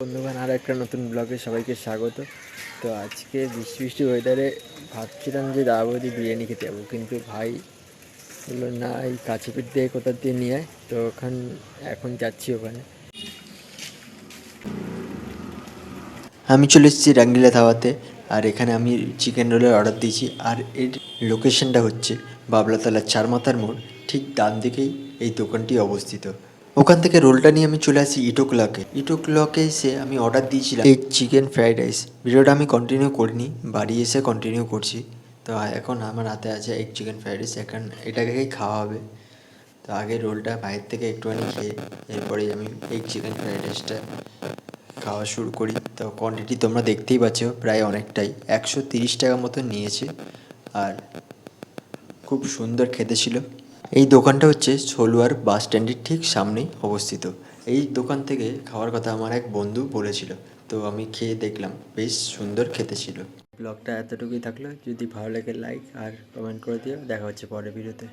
বন্ধুগণ, আর একটা নতুন ব্লগে সবাইকে স্বাগত। তো আজকে বৃষ্টি বৃষ্টি ওয়েদারে ভাবছিলাম যে দাদা বৌদি বিরিয়ানি খেতে যাবো, কিন্তু ভাই বললো না, এই কাছেপিঠ দিয়ে কোথা দিয়ে নিয়ে আয়। তো এখন যাচ্ছি ওখানে। আমি চলে এসেছি রাঙ্গিলা ধাবাতে, আর এখানে আমি চিকেন রোলের অর্ডার দিয়েছি। আর এর লোকেশনটা হচ্ছে বাবলাতলার চারমাথার মোড়, ঠিক ডান দিকেই এই দোকানটি অবস্থিত। ওখান থেকে রোলটা নিয়ে আমি চলে আসি ইটো ক্লকে এসে আমি অর্ডার দিয়েছিলাম এগ চিকেন ফ্রাইড রাইস। ভিডিওটা আমি কন্টিনিউ করিনি, বাড়ি এসে কন্টিনিউ করছি। তো এখন আমার হাতে আছে এগ চিকেন ফ্রাইড রাইস, এখন এটাকেই খাওয়া হবে। তো আগে রোলটা বাইরের থেকে একটুখানি খেয়ে এরপরেই আমি এগ চিকেন ফ্রাইড রাইসটা খাওয়া শুরু করি। তো কোয়ান্টিটি তোমরা দেখতেই পাচ্ছ, প্রায় অনেকটাই 130 টাকা মতো নিয়েছে, আর খুব সুন্দর খেতে ছিল। এই দোকানটা হচ্ছে সলুয়ার বাস স্ট্যান্ডের ঠিক সামনেই অবস্থিত। এই দোকান থেকে খাওয়ার কথা আমার এক বন্ধু বলেছিল, তো আমি খেয়ে দেখলাম, বেশ সুন্দর খেতে ছিল। ব্লগটা এতটুকুই থাকলো, যদি ভালো লাগে লাইক আর কমেন্ট করে দিও। দেখা হচ্ছে পরের ভিডিওতে।